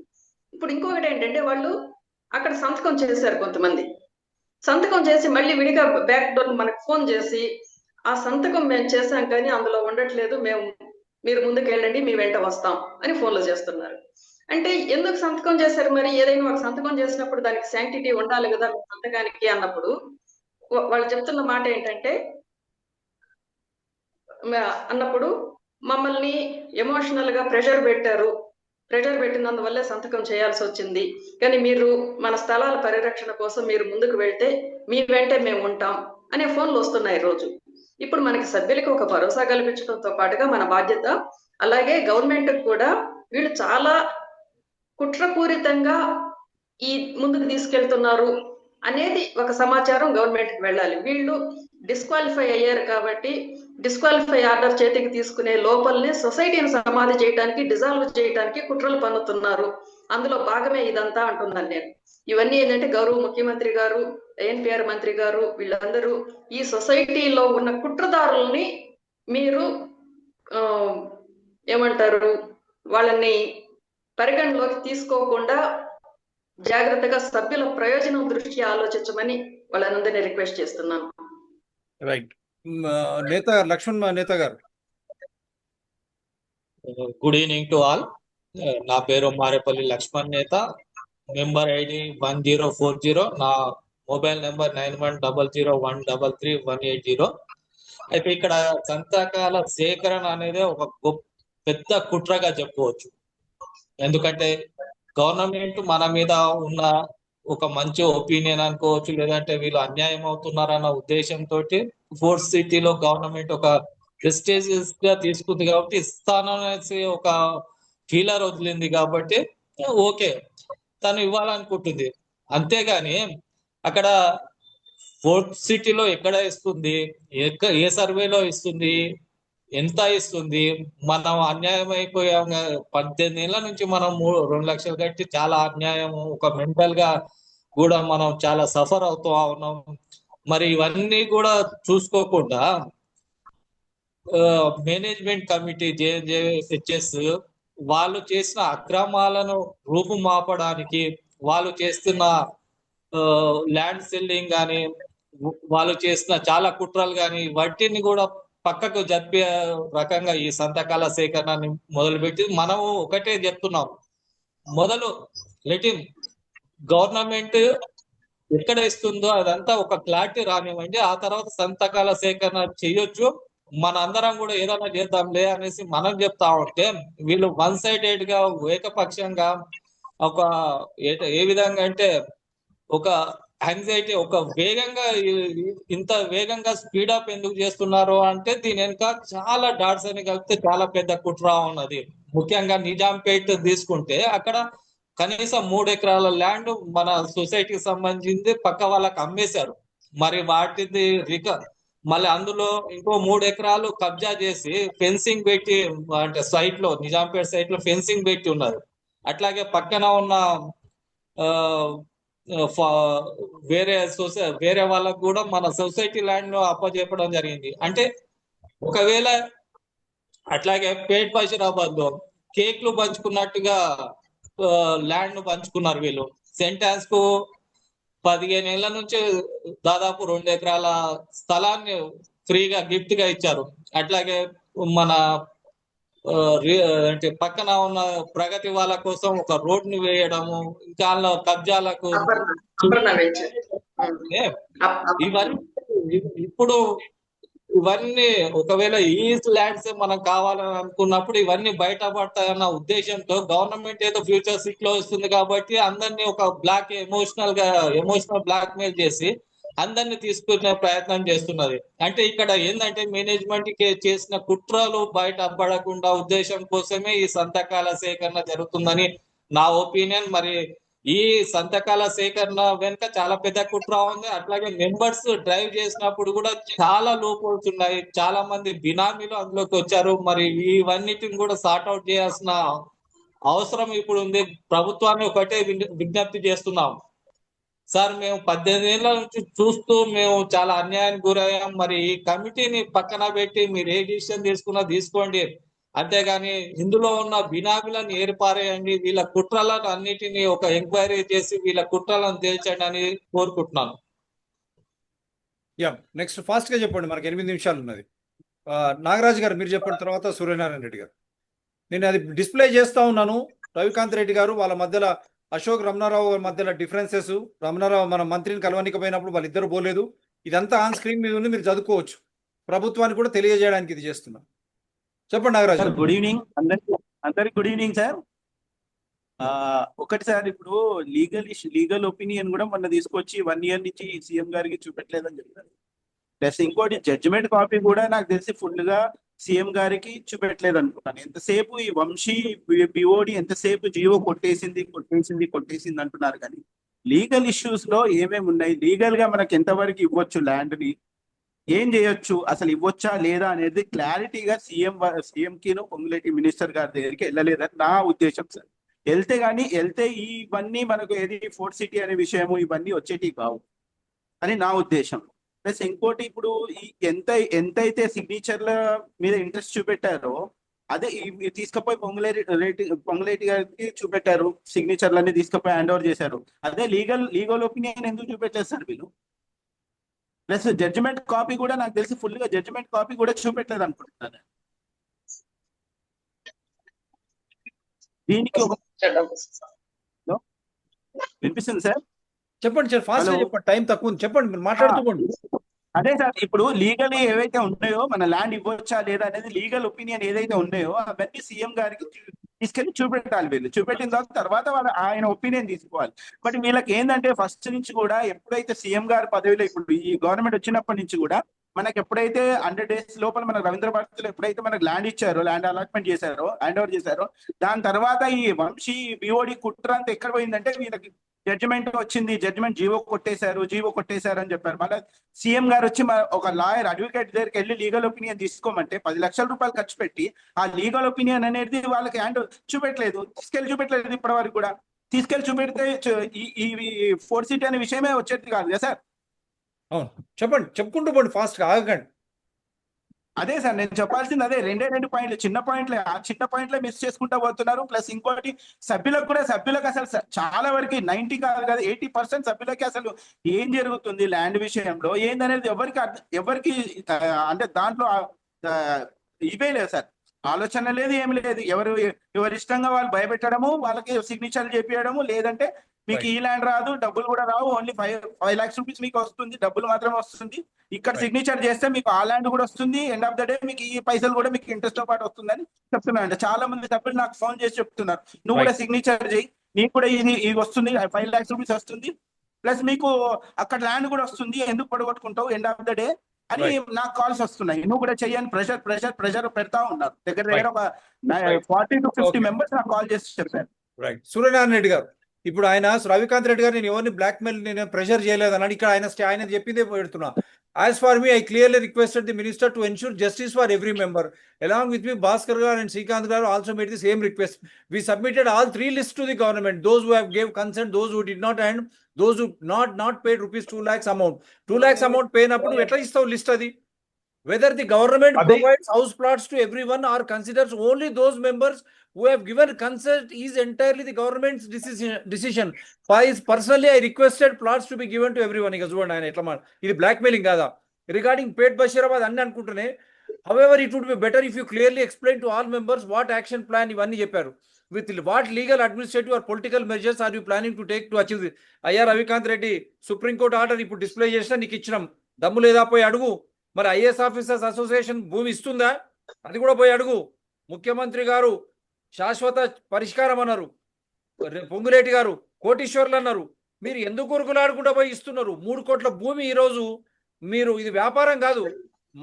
ఇప్పుడు ఇంకొకటి ఏంటంటే వాళ్ళు అక్కడ సంతకం చేశారు, కొంతమంది సంతకం చేసి మళ్ళీ విడిగా బ్యాక్ డోర్ మనకు ఫోన్ చేసి ఆ సంతకం మేము చేశాం కానీ అందులో ఉండట్లేదు, మీరు ముందుకు వెళ్ళండి, మీ వెంట వస్తాం అని ఫోన్లో చేస్తున్నారు. అంటే ఎందుకు సంతకం చేశారు? మరి ఏదైనా ఒక సంతకం చేసినప్పుడు దానికి శాంక్టిటీ ఉండాలి కదా సంతకానికి అన్నప్పుడు వాళ్ళు చెప్తున్న మాట ఏంటంటే అన్నప్పుడు మమ్మల్ని ఎమోషనల్ గా ప్రెషర్ పెట్టినందువల్లే సంతకం చేయాల్సి వచ్చింది, కానీ మీరు మన స్థలాల పరిరక్షణ కోసం మీరు ముందుకు వెళ్తే మీ వెంటే మేము ఉంటాం అనే ఫోన్లు వస్తున్నాయి రోజు. ఇప్పుడు మనకి సభ్యులకి ఒక భరోసా కల్పించడంతో పాటుగా మన బాధ్యత, అలాగే గవర్నమెంట్ కూడా వీళ్ళు చాలా కుట్రపూరితంగా ఈ ముందుకు తీసుకెళ్తున్నారు అనేది ఒక సమాచారం గవర్నమెంట్కి వెళ్ళాలి. వీళ్ళు డిస్క్వాలిఫై అయ్యారు కాబట్టి డిస్క్వాలిఫై ఆర్డర్ చేతికి తీసుకునే లోపలనే సొసైటీని సమాధి చేయడానికి, డిజాల్వ్ చేయడానికి కుట్రలు పన్నుతున్నారు. అందులో భాగమే ఇదంతా అంటున్నాను నేను. ఇవన్నీ ఏంటంటే గౌరవ ముఖ్యమంత్రి గారు, ఎన్పిఆర్ మంత్రి గారు వీళ్ళందరూ ఈ సొసైటీలో ఉన్న కుట్రదారుల్ని మీరు ఏమంటారు వాళ్ళని పరిగణలోకి తీసుకోకుండా జాగ్రత్తగా సభ్యుల ప్రయోజనం దృష్ట్యా ఆలోచించమని వాళ్ళందరినీ రిక్వెస్ట్ చేస్తున్నాను.
రైట్. లక్ష్మణ్ నేత గారు.
Good evening to all. నా పేరు మారేపల్లి లక్ష్మణ్ నేత, మెంబర్ ఐడి 1040, నా మొబైల్ నెంబర్ 9100133180. అయితే ఇక్కడ సంతకాల సేకరణ అనేది ఒక పెద్ద కుట్రగా చెప్పుకోవచ్చు. ఎందుకంటే గవర్నమెంట్ మన మీద ఉన్న ఒక మంచి ఒపీనియన్ అనుకోవచ్చు, లేదంటే వీళ్ళు అన్యాయం అవుతున్నారన్న ఉద్దేశంతో ఫోర్త్ సిటీలో గవర్నమెంట్ ఒక ప్రెస్టీజియస్ గా తీసుకుంది కాబట్టి ఇస్తాననేసి ఒక ఫీలర్ వదిలింది కాబట్టి ఓకే తను ఇవ్వాలనుకుంటుంది. అంతేగాని అక్కడ ఫోర్త్ సిటీలో ఎక్కడ ఇస్తుంది, ఏ సర్వేలో ఇస్తుంది, ఎంత ఇస్తుంది, మనం అన్యాయం అయిపోయాం. 18 ఏళ్ల నుంచి మనం 2 లక్షలు కట్టి చాలా అన్యాయం, ఒక మెంటల్ గా కూడా మనం చాలా సఫర్ అవుతూ ఉన్నాం. మరి ఇవన్నీ కూడా చూసుకోకుండా మేనేజ్మెంట్ కమిటీ జేఎన్జేహెచ్ఎస్ వాళ్ళు చేసిన అక్రమాలను రూపుమాపడానికి, వాళ్ళు చేస్తున్న ల్యాండ్ సెల్లింగ్ కానీ, వాళ్ళు చేసిన చాలా కుట్రలు కానీ వాటిని కూడా పక్కకు జరిపే రకంగా ఈ సంతకాల సేకరణని మొదలుపెట్టి మనము ఒకటే చెప్తున్నాం, మొదలు లెటిన్ గవర్నమెంట్ ఎక్కడ ఇస్తుందో అదంతా ఒక క్లారిటీ రానివ్వండి, ఆ తర్వాత సంతకాల సేకరణ చేయొచ్చు, మన అందరం కూడా ఏదైనా చేద్దాంలే అనేసి మనం చెప్తా ఉంటే వీళ్ళు 1 సైడెడ్ గా ఏకపక్షంగా ఒక ఏ విధంగా అంటే ఒక యాంగ్జైటీ, ఒక వేగంగా ఇంత వేగంగా స్పీడప్ ఎందుకు చేస్తున్నారు అంటే దీని వెనుక చాలా డాట్స్ అని కలిపితే చాలా పెద్ద కుట్ర ఉన్నది. ముఖ్యంగా నిజాంపేట్ తీసుకుంటే అక్కడ కనీసం 3 ఎకరాల ల్యాండ్ మన సొసైటీకి సంబంధించింది పక్క వాళ్ళకి అమ్మేశారు. మరి వాటిది మళ్ళీ అందులో ఇంకో 3 ఎకరాలు కబ్జా చేసి ఫెన్సింగ్ పెట్టి, అంటే సైట్ లో నిజాంపేట్ సైట్ లో ఫెన్సింగ్ పెట్టి ఉన్నారు. అట్లాగే పక్కన ఉన్న వేరే వాళ్ళకు కూడా మన సొసైటీ ల్యాండ్ ను అప్పచెప్పడం జరిగింది. అంటే ఒకవేళ అట్లాగే పేట్ బషీరాబాద్ లో కేక్లు పంచుకున్నట్టుగా ల్యాండ్ ను పంచుకున్నారు వీళ్ళు. సెంటాన్స్ కు 15 ఏళ్ల నుంచి దాదాపు 2 ఎకరాల స్థలాన్ని ఫ్రీగా గిఫ్ట్ గా ఇచ్చారు. అట్లాగే మన అంటే పక్కన ఉన్న ప్రగతి వాళ్ళ కోసం ఒక రోడ్ ని వేయడము, ఇంకా కబ్జాలకు ఇవన్నీ ఇప్పుడు ఇవన్నీ ఒకవేళ ఈ ల్యాండ్స్ మనం కావాలని అనుకున్నప్పుడు ఇవన్నీ బయటపడతాయన్న ఉద్దేశంతో గవర్నమెంట్ ఏదో ఫ్యూచర్ సిట్ లో వస్తుంది కాబట్టి అందరినీ ఒక ఎమోషనల్ బ్లాక్ మెయిల్ చేసి అందరినీ తీసుకునే ప్రయత్నం చేస్తున్నది. అంటే ఇక్కడ ఏంటంటే మేనేజ్మెంట్ కి చేసిన కుట్రలు బయటపడకుండా ఉద్దేశం కోసమే ఈ సంతకాల సేకరణ జరుగుతుందని నా ఒపీనియన్. మరి ఈ సంతకాల సేకరణ వెనుక చాలా పెద్ద కుట్ర ఉంది. అట్లాగే మెంబర్స్ డ్రైవ్ చేసినప్పుడు కూడా చాలా లోపోల్స్ ఉన్నాయి, చాలా మంది బినామీలు అందులోకి వచ్చారు. మరి ఇవన్నిటిని కూడా సార్ట్ అవుట్ చేయాల్సిన అవసరం ఇప్పుడు ఉంది. ప్రభుత్వాన్ని ఒకటే విజ్ఞప్తి చేస్తున్నాం, సార్ మేము 18 ఏళ్ల నుంచి చూస్తూ మేము చాలా అన్యాయానికి గురయ్యాం. మరి ఈ కమిటీని పక్కన పెట్టి మీరు ఏ డిసిషన్ తీసుకున్నా తీసుకోండి, అంతేగాని ఇందులో ఉన్న బినామీలను ఏర్పారేయండి, వీళ్ళ కుట్రలను అన్నిటినీ ఒక ఎంక్వైరీ చేసి వీళ్ళ కుట్రలను తేల్చండి అని కోరుకుంటున్నాను.
నెక్స్ట్ ఫాస్ట్ గా చెప్పండి, మనకి 8 నిమిషాలు ఉన్నది. నాగరాజు గారు మీరు చెప్పిన తర్వాత సూర్యనారాయణ రెడ్డి గారు. నేను అది డిస్ప్లే చేస్తా ఉన్నాను. రవికాంత్ రెడ్డి గారు వాళ్ళ మధ్యలో అశోక్ రమణారావు మధ్యలో డిఫరెన్సెస్, రమణారావు మన మంత్రిని కలవనికపోయినప్పుడు వాళ్ళిద్దరు పోలేదు. ఇదంతా ఆన్ స్క్రీన్ మీద ఉంది, మీరు చదువుకోవచ్చు. ప్రభుత్వానికి కూడా తెలియజేయడానికి ఇది చేస్తున్నాం. చెప్పండి నాగరాజు.
గుడ్ ఈవినింగ్ అందరికి గుడ్ ఈవినింగ్ సార్. ఒకటి సార్, ఇప్పుడు లీగల్ ఒపీనియన్ కూడా మొన్న తీసుకొచ్చి 1 ఇయర్ నుంచి సీఎం గారికి చూపెట్టలేదని చెప్తారు. ప్లస్ ఇంకోటి జడ్జిమెంట్ కాపీ కూడా నాకు తెలిసి ఫుల్ గా సీఎం గారికి చూపెట్టలేదు అనుకుంటాను. ఎంతసేపు ఈ వంశీ బిఓడి ఎంతసేపు జియో కొట్టేసింది అంటున్నారు, కానీ లీగల్ ఇష్యూస్ లో ఏమేమి ఉన్నాయి, లీగల్ గా మనకి ఎంతవరకు ఇవ్వచ్చు, ల్యాండ్ ని ఏం చేయొచ్చు, అసలు ఇవ్వచ్చా లేదా అనేది క్లారిటీగా సీఎం కిను పొంగులేటి మినిస్టర్ గారి దగ్గరికి వెళ్ళలేదని నా ఉద్దేశం సార్. వెళ్తే ఇవన్నీ మనకు ఏది ఫోర్త్ సిటీ అనే విషయము ఇవన్నీ వచ్చేటి కావు అని నా ఉద్దేశం. ప్లస్ ఇంకోటి, ఇప్పుడు ఎంతైతే సిగ్నేచర్ల మీద ఇంట్రెస్ట్ చూపెట్టారో అదే తీసుకుపోయి పొంగులేటి గారికి చూపెట్టారు, సిగ్నేచర్లన్నీ తీసుకుపోయి హ్యాండ్ ఓవర్ చేశారు. అదే లీగల్ ఒపీనియన్ ఎందుకు చూపెట్టారు సార్ వీళ్ళు? ప్లస్ జడ్జిమెంట్ కాపీ కూడా నాకు తెలిసి ఫుల్ గా జడ్జిమెంట్ కాపీ కూడా చూపెట్టలేదు అనుకుంటున్నాను. దీనికి ఒక వినిపిస్తుంది సార్.
చెప్పండి సార్, ఫాస్ట్ గా
Hello.
చెప్పండి, టైం తక్కువ ఉంది, చెప్పండి, మీరు మాట్లాడుతూకోండి.
అదే సార్, ఇప్పుడు లీగల్ ఏవైతే ఉన్నాయో మన ల్యాండ్ ఇవ్వచ్చా లేదా అనేది లీగల్ ఒపీనియన్ ఏదైతే ఉన్నాయో అవన్నీ సీఎం గారికి తీసుకెళ్లి చూపెట్టాలి. వీళ్ళు చూపెట్టిన తర్వాత వాళ్ళ ఆయన ఒపీనియన్ తీసుకోవాలి. బట్ వీళ్ళకి ఏంటంటే ఫస్ట్ నుంచి కూడా ఎప్పుడైతే సీఎం గారి పదవిలో ఇప్పుడు ఈ గవర్నమెంట్ వచ్చినప్పటి నుంచి కూడా మనకి ఎప్పుడైతే 100 days లోపల మన రవీంద్ర భారతిలో ఎప్పుడైతే మనకు ల్యాండ్ ఇచ్చారో, ల్యాండ్ అలాట్మెంట్ చేశారో, హ్యాండ్ ఓవర్ చేశారో, దాని తర్వాత ఈ వంశీ బిఓడి కుట్ర అంతా ఎక్కడ పోయిందంటే వీళ్ళకి జడ్జిమెంట్ వచ్చింది, జడ్జిమెంట్ జీవో కొట్టేశారు అని చెప్పారు. మళ్ళీ సీఎం గారు వచ్చి ఒక లాయర్ అడ్వకేట్ దగ్గరికి వెళ్ళి లీగల్ ఒపీనియన్ తీసుకోమంటే 10 లక్షల రూపాయలు ఖర్చు పెట్టి ఆ లీగల్ ఒపీనియన్ అనేది వాళ్ళకి హ్యాండ్ తీసుకెళ్లి చూపెట్టలేదు ఇప్పటి వరకు కూడా. తీసుకెళ్లి చూపెడితే ఈ 4 సీట్ అనే విషయమే వచ్చేది కాదు కదా సార్.
అవును, చెప్పండి, చెప్పుకుంటూ పోండి, ఫాస్ట్ గా ఆగకండి.
అదే సార్ నేను చెప్పాల్సింది అదే, 2 పాయింట్లు, చిన్న పాయింట్లే మిస్ చేసుకుంటా పోతున్నారు. ప్లస్ ఇంకోటి సభ్యులకు అసలు చాలా వరకు 90 కాదు కదా 80% సభ్యులకి అసలు ఏం జరుగుతుంది ల్యాండ్ విషయంలో ఏందనేది ఎవరికి అంటే దాంట్లో ఇవే లేదు సార్, ఆలోచన లేదు, ఏమి లేదు. ఎవరి ఇష్టంగా వాళ్ళు భయపెట్టడము, వాళ్ళకి సిగ్నేచర్లు చేపించడము, లేదంటే మీకు ఈ ల్యాండ్ రాదు, డబ్బులు కూడా రావు, ఓన్లీ 5 lakhs రూపీస్ మీకు వస్తుంది, డబ్బులు మాత్రమే వస్తుంది. ఇక్కడ సిగ్నేచర్ చేస్తే మీకు ఆ ల్యాండ్ కూడా వస్తుంది, ఎండ్ ఆఫ్ ద డే మీకు ఈ పైసలు కూడా మీకు ఇంట్రెస్ట్ తో పాటు వస్తుందని చెప్తున్నాను. చాలా మంది సభ్యులు నాకు ఫోన్ చేసి చెప్తున్నారు, నువ్వు కూడా సిగ్నేచర్ చేయి, నీకు కూడా ఇది వస్తుంది, 5 lakhs రూపీస్ వస్తుంది, ప్లస్ మీకు అక్కడ ల్యాండ్ కూడా వస్తుంది, ఎందుకు పడగొట్టుకుంటావు ఎండ్ ఆఫ్ ద డే అని నాకు కాల్స్ వస్తున్నాయి. నువ్వు కూడా చెయ్యని ప్రెషర్ పెడతా ఉన్నారు. దగ్గర ఒక 40 to 50 మెంబర్స్ నాకు కాల్ చేసి చెప్పారు.
రైట్, సూర్యనారాయణ రెడ్డి గారు, ఇప్పుడు ఆయన రవికాంత్ రెడ్డి గారు నేను ఎవరిని బ్లాక్మెయిల్ నేను ప్రెషర్ చేయలేదు అన్నాడు. ఇక్కడ ఆయన చెప్పిందే పెడుతున్నా. As for me, I clearly requested the minister to ensure justice for every member. Along with me, Bhaskar Garu and Srikanth Garu also made the same request. We submitted all 3 lists to the government. Those who have gave consent, those who did not, and those who not paid rupees 2 lakhs amount. 2 lakhs amount payinappudu etla istavu list adi? Whether the government provides house plots to everyone or considers only those members who have given consent is entirely the government's decision. Personally, I requested plots to be given to everyone. This blackmailing kada. Regarding Pet Bashirabad anni anukuntune. However, it would be better if you clearly explain to all members what action plan ivanni chepparu. With what legal, administrative or political measures are you planning to take to achieve this? Ayya Ravikanth Reddy, Supreme Court order ipudu display chesina నీకు ఇచ్చినాం, దమ్ము లేదా పోయి అడుగు. మరి IAS officers association భూమి ఇస్తుందా, అది కూడా పోయి అడుగు. ముఖ్యమంత్రి గారు శాశ్వత పరిష్కారం అన్నారు, పొంగులేటి గారు కోటీశ్వర్లు అన్నారు, మీరు ఎందుకు కొరుకులాడుకుంటా పోయి ఇస్తున్నారు? 3 కోట్ల భూమి ఈరోజు మీరు, ఇది వ్యాపారం కాదు,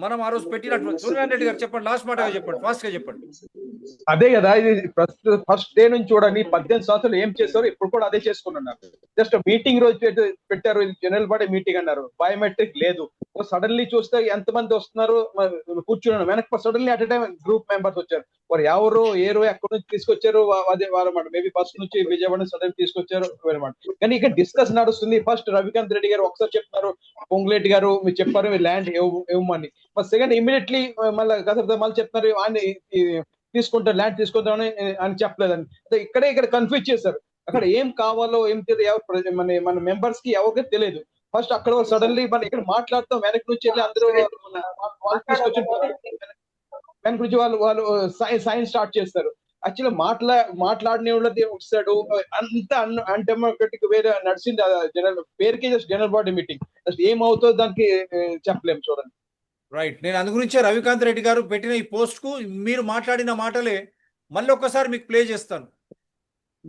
మనం ఆ రోజు పెట్టినట్టు. సూర్యనారాయణ రెడ్డి గారు చెప్పండి, లాస్ట్ మాటగా చెప్పండి, ఫాస్ట్ గా చెప్పండి.
అదే కదా, ఇది ఫస్ట్ డే నుంచి చూడండి, 18 సంవత్సరాలు ఏం చేస్తారో ఇప్పుడు కూడా అదే చేసుకున్నారు. జస్ట్ మీటింగ్ రోజు పెట్టారు, జనరల్ బాడీ మీటింగ్ అన్నారు, బయోమెట్రిక్ లేదు. సడన్లీ చూస్తే ఎంతమంది వస్తున్నారు, కూర్చున్నాను వెనక్కి, suddenly at time group members వచ్చారు. వారు ఎవరు ఏరో ఎక్కడి నుంచి తీసుకొచ్చారు, అదే వారమాట మేబీ బస్ నుంచి విజయవాడ సడన్ తీసుకొచ్చారు అనమాట. కానీ ఇక్కడ డిస్కస్ నడుస్తుంది. ఫస్ట్ రవికాంత్ రెడ్డి గారు ఒకసారి చెప్తున్నారు, పొంగులేటి గారు మీరు చెప్పారు ల్యాండ్ ఇవ్వమని, సెకండ్ ఇమీడియట్లీ మళ్ళీ చెప్తున్నారు అని తీసుకుంటారు, ల్యాండ్ తీసుకుంటామని అని చెప్పలేదని. ఇక్కడ కన్ఫ్యూజ్ చేశారు. అక్కడ ఏం కావాలో ఏం తెలియదు మన మెంబర్స్ కి ఎవరికి తెలియదు. ఫస్ట్ అక్కడ సడన్లీ మనం ఇక్కడ మాట్లాడతాం, వెనక నుంచి వెళ్ళి అందరూ వాళ్ళు తీసుకొచ్చి వెనక నుంచి వాళ్ళు సైన్స్ స్టార్ట్ చేస్తారు. యాక్చువల్లీ మాట్లాడిన వాళ్ళది వస్తాడు, అంత అన్డెమోక్రటిక్ వేరే నడిచింది. జనరల్ పేరుకి just general body meeting, just ఏమవుతుందో దానికి చెప్పలేము. చూడండి.
రైట్, నేను అందు గురించే రవికాంత్ రెడ్డి గారు పెట్టిన ఈ పోస్ట్ కు మీరు మాట్లాడిన మాటలే మళ్ళీ ఒక్కసారి మీకు ప్లే చేస్తాను.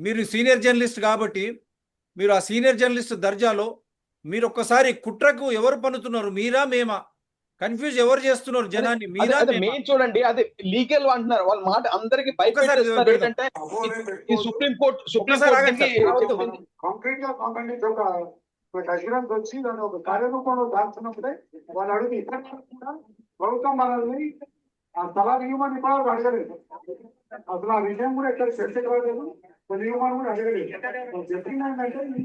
మీరు సీనియర్ జర్నలిస్ట్ కాబట్టి మీరు ఆ సీనియర్ జర్నలిస్ట్ దర్జాలో మీరు ఒక్కసారి కుట్రకు ఎవరు పన్నుతున్నారు, మీరా మేమా? కన్ఫ్యూజ్ ఎవరు చేస్తున్నారు జనాన్ని, మీరా మేమా?
చూడండి, అది లీగల్ అంటున్నారు, వాళ్ళ మాట అందరికి భయపెట్టేస్తారు. ఏంటంటే ఈ సుప్రీం కోర్టు
కాంక్రీట్ గా ఒక అష్యూరెన్స్ వచ్చి దాన్ని ఒక కార్యరూపంలో దాల్చినప్పుడే వాళ్ళు అడిగి ఇక్కడ కూడా ప్రభుత్వం మనల్ని ఆ స్థలాలు ఇవ్వమని కూడా అడగలేదు. అసలు ఆ విషయం కూడా ఎక్కడ చర్చకు రాలేదు, కొన్ని ఇవ్వమని కూడా అడగలేదు. చెప్పింది ఏంటంటే ఈ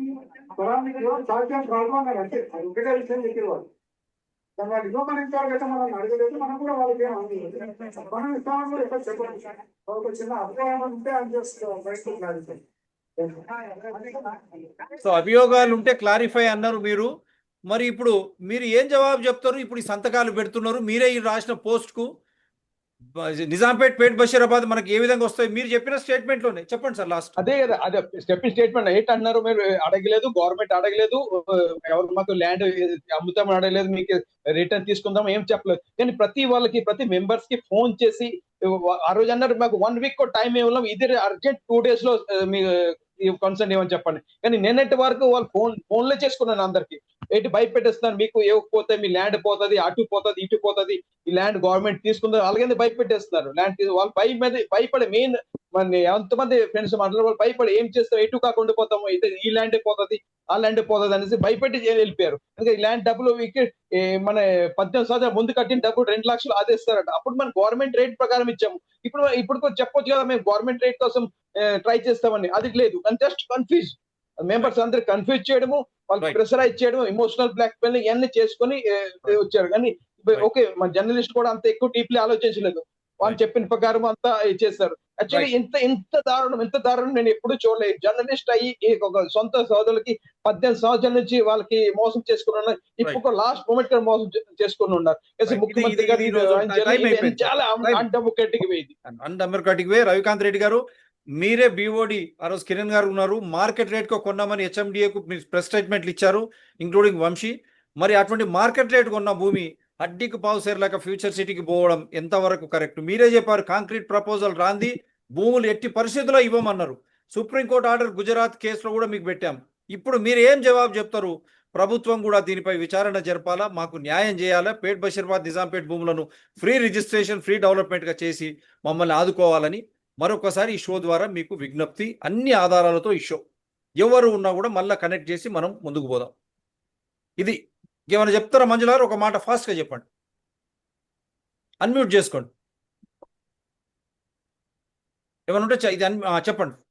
స్థలానికి సాధ్యం కాదు అన్నారు, అంతే. అది ఒకటే విషయం చెప్పేవాళ్ళు. దాని వాళ్ళు ఇవ్వమని ఇంతవరకు అయితే మనల్ని అడగలేదు, మనం కూడా వాళ్ళకి ఏం అనలేదు. మనం ఇస్తామని కూడా ఎక్కడ చెప్పలేదు. ఒక చిన్న అభిప్రాయం ఉంటే అని చేస్తూ బయటకు క్లారిఫై.
సో అభియోగాలు ఉంటే క్లారిఫై అన్నారు మీరు. మరి ఇప్పుడు మీరు ఏం జవాబు చెప్తారు? ఇప్పుడు ఈ సంతకాలు పెడుతున్నారు, మీరే ఈ రాసిన పోస్ట్ కు నిజాంపేట్, పేట్ బషీరాబాద్ మనకి ఏ విధంగా వస్తాయి మీరు చెప్పిన స్టేట్మెంట్ లోనే చెప్పండి సార్ లాస్ట్.
అదే కదా, అదే స్టెప్పింగ్ స్టేట్మెంట్ ఏంటి అంటున్నారు మీరు? అడగలేదు, గవర్నమెంట్ అడగలేదు, ఎవరు మాకు ల్యాండ్ అమ్ముతామని అడగలేదు, మీకు రిటర్న్ తీసుకుందాం ఏం చెప్పలేదు. కానీ ప్రతి వాళ్ళకి, ప్రతి మెంబర్స్ కి ఫోన్ చేసి ఆ రోజు అన్నారు మాకు 1 week టైం ఇవ్వలేం, ఇది అర్జెంట్ 2 days లో మీ కన్సర్న్ ఏమని చెప్పండి. కానీ నిన్నటి వరకు వాళ్ళు ఫోన్లే చేసుకున్నాను అందరికి, ఏంటి భయపెట్టేస్తున్నారు, మీకు ఇవ్వకపోతే మీ ల్యాండ్ పోతుంది, అటు పోతుంది, ఇటు పోతుంది, ఈ ల్యాండ్ గవర్నమెంట్ తీసుకుందాం అలాగే భయపెట్టేస్తున్నారు. ల్యాండ్ వాళ్ళు భయపడే మెయిన్ మన ఎంతమంది ఫ్రెండ్స్ మాట్లాడే వాళ్ళు భయపడి ఏం చేస్తాం, ఎటు కాకుండా పోతాము, అయితే ఈ ల్యాండ్ పోతుంది, ఆ ల్యాండ్ పోతుంది అనేసి భయపెట్టి వెళ్ళిపోయారు. అందుకే ఈ ల్యాండ్ డబ్బులు మన 18 సంవత్సరాలు ముందు కట్టిన డబ్బులు 2 లక్షలు అదేస్తారట. అప్పుడు మనం గవర్నమెంట్ రేట్ ప్రకారం ఇచ్చాము. ఇప్పుడు కూడా చెప్పొచ్చు కదా మేము గవర్నమెంట్ రేట్ కోసం ట్రై చేస్తామని, అది లేదు. జస్ట్ కన్ఫ్యూజ్ మెంబర్స్ అందరు కన్ఫ్యూజ్ చేయడము, వాళ్ళకి ప్రెషరైజ్ చేయడం, ఎమోషనల్ బ్లాక్ మెయిల్ ఇవన్నీ చేసుకొని వచ్చారు. కానీ ఓకే, మన జర్నలిస్ట్ కూడా అంత ఎక్కువ డీప్లీ ఆలోచించలేదు, వాళ్ళు చెప్పిన ప్రకారం అంతా చేస్తారు. యాక్చువల్లీ ఎంత దారుణం నేను ఎప్పుడు చూడలేదు. జర్నలిస్ట్ అయ్యి ఒక సొంత సోదరులకి 18 సంవత్సరాల నుంచి వాళ్ళకి మోసం చేసుకుని ఇప్పుడు లాస్ట్ మూమెంట్ మోసం చేసుకుని ఉన్నారు. ముఖ్యమంత్రి గారు చాలా అన్డెమోక్రటిక్ వే,
అన్డెమోక్రటిక్ వే. రవికాంత్ రెడ్డి గారు మీరే బీఓడి ఆ రోజు కిరణ్ గారు ఉన్నారు, మార్కెట్ రేట్ కు కొన్నామని హెచ్ఎండిఏకు ప్రెస్ స్టేట్మెంట్లు ఇచ్చారు, ఇంక్లూడింగ్ వంశీ. మరి అటువంటి మార్కెట్ రేట్ కొన్న భూమి అడ్డీకి పావు సేర్లాక ఫ్యూచర్ సిటీకి పోవడం ఎంతవరకు కరెక్ట్? మీరే చెప్పారు కాంక్రీట్ ప్రపోజల్ రాంది, భూములు ఎట్టి పరిస్థితుల్లో ఇవ్వమన్నారు. సుప్రీంకోర్టు ఆర్డర్ గుజరాత్ కేసులో కూడా మీకు పెట్టాం. ఇప్పుడు మీరు ఏం జవాబు చెప్తారు? ప్రభుత్వం కూడా దీనిపై విచారణ జరపాలా, మాకు న్యాయం చేయాలా, పేట్ బషీరాబాద్ నిజాంపేట్ భూములను ఫ్రీ రిజిస్ట్రేషన్, ఫ్రీ డెవలప్మెంట్ గా చేసి మమ్మల్ని ఆదుకోవాలని మరొకసారి ఈ షో ద్వారా మీకు విజ్ఞప్తి. అన్ని ఆధారాలతో ఈ షో ఎవరు ఉన్నా కూడా మళ్ళీ కనెక్ట్ చేసి మనం ముందుకు పోదాం. ఇది ఏమైనా చెప్తారా మంజులారు? ఒక మాట ఫాస్ట్గా చెప్పండి, అన్మ్యూట్ చేసుకోండి. ఏమైనా ఉంటే ఇది చెప్పండి.